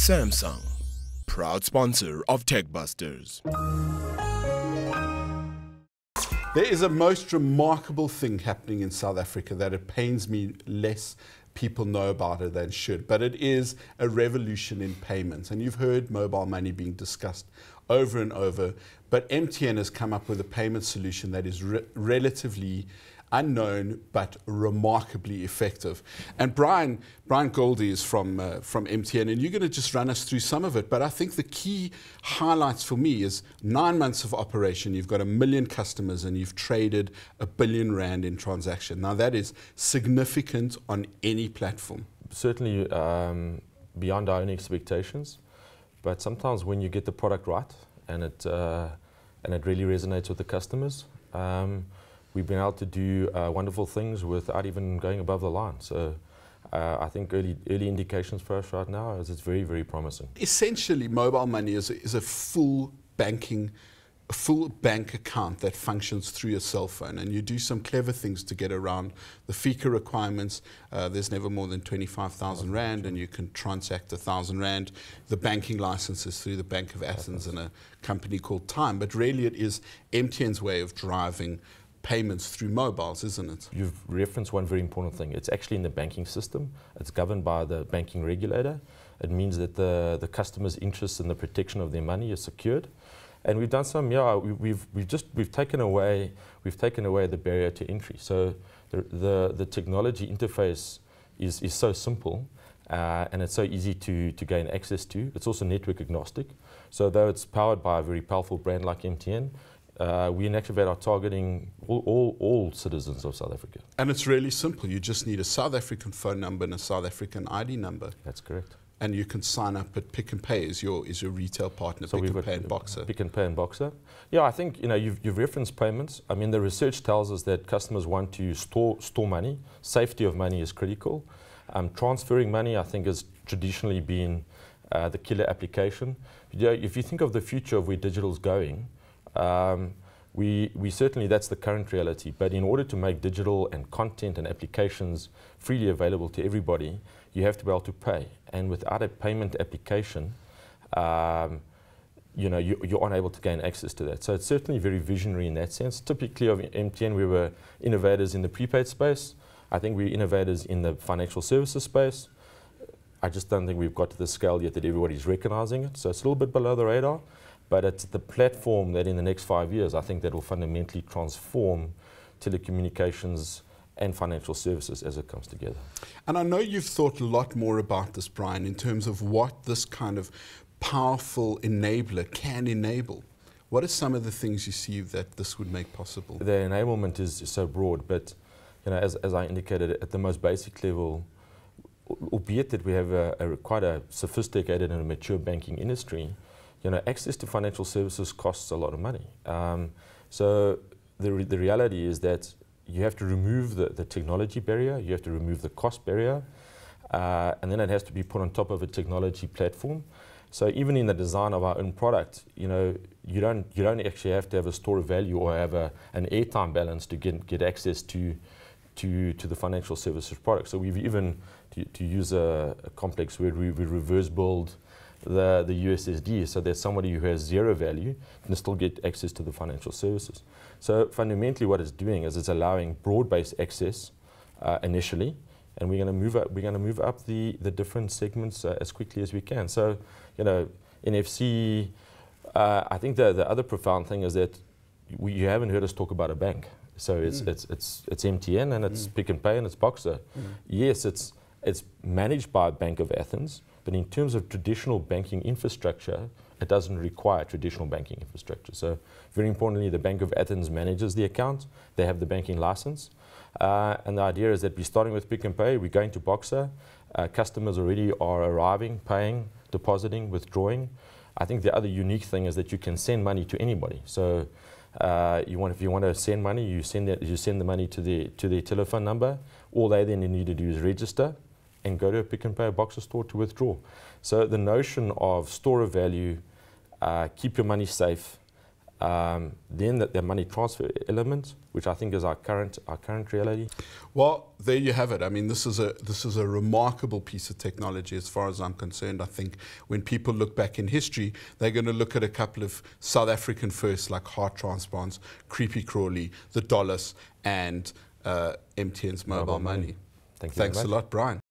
Samsung, proud sponsor of TechBusters. There is a most remarkable thing happening in South Africa that it pains me less people know about it than should, but it is a revolution in payments. And you've heard mobile money being discussed over and over, but MTN has come up with a payment solution that is relatively unknown but remarkably effective. And Brian Gouldie is from MTN, and you're going to just run us through some of it. But I think the key highlights for me is 9 months of operation, you've got 1 million customers, and you've traded R1 billion in transaction. Now that is significant on any platform. Certainly beyond our own expectations, but sometimes when you get the product right and it really resonates with the customers, we've been able to do wonderful things without even going above the line. So I think early indications for us right now is it's very, very promising. Essentially, mobile money is a full bank account that functions through your cell phone, and you do some clever things to get around the FICA requirements. There's never more than 25,000 Rand, and you can transact 1,000 Rand. The banking license is through the Bank of Athens and a company called Time, but really it is MTN's way of driving payments through mobiles, isn't it? You've referenced one very important thing. It's actually in the banking system. It's governed by the banking regulator. It means that the customer's interest in the protection of their money is secured. And we've done some, we've taken away the barrier to entry. So the technology interface is so simple, and it's so easy to gain access to. It's also network agnostic. So though it's powered by a very powerful brand like MTN, we in actual fact are targeting all citizens of South Africa. And it's really simple. You just need a South African phone number and a South African ID number. That's correct. And you can sign up at Pick n Pay is your retail partner, so Pick n Pay and Boxer. Pick n Pay and Boxer. Yeah, I think you've referenced payments. I mean, the research tells us that customers want to store money. Safety of money is critical. Transferring money, I think, has traditionally been the killer application. If you think of the future of where digital is going, we certainly, that's the current reality, but in order to make digital and content and applications freely available to everybody, you have to be able to pay. And without a payment application, you're unable to gain access to that. So it's certainly very visionary in that sense. Typically of MTN, we were innovators in the prepaid space. I think we're innovators in the financial services space. I just don't think we've got to the scale yet that everybody's recognizing it. So it's a little bit below the radar. But it's the platform that in the next 5 years, I think that will fundamentally transform telecommunications and financial services as it comes together. And I know you've thought a lot more about this, Brian, in terms of what this kind of powerful enabler can enable. What are some of the things you see that this would make possible? The enablement is so broad, but as I indicated, at the most basic level, albeit that we have quite a sophisticated and a mature banking industry, access to financial services costs a lot of money. So the reality is that you have to remove the technology barrier, you have to remove the cost barrier, and then it has to be put on top of a technology platform. So even in the design of our own product, you don't actually have to have a store of value or have an airtime balance to get access to the financial services product. So we've even, to use a complex word, we reverse build the USSD, so that somebody who has zero value can still get access to the financial services. So fundamentally what it's doing is it's allowing broad-based access initially, and we're going to move up the different segments as quickly as we can. So NFC, I think the other profound thing is that you haven't heard us talk about a bank. So it's MTN and it's Pick n Pay and it's Boxer. Yes, it's managed by Bank of Athens, but in terms of traditional banking infrastructure, it doesn't require traditional banking infrastructure. So very importantly, the Bank of Athens manages the account. They have the banking license. And the idea is that we're starting with Pick n Pay, we're going to Boxer. Customers already are arriving, paying, depositing, withdrawing. I think the other unique thing is that you can send money to anybody. So if you want to send money, you send the money to their telephone number. All they then need to do is register and go to a Pick n Pay or Boxer store to withdraw. So the notion of store of value, keep your money safe, Then the money transfer element, which I think is our current reality. Well, there you have it. I mean, this is a remarkable piece of technology as far as I'm concerned. I think when people look back in history, they're going to look at a couple of South African firsts like heart transplants, Creepy Crawley, the Dollars, and MTN's mobile money. Thank you Thanks very a much. lot, Brian.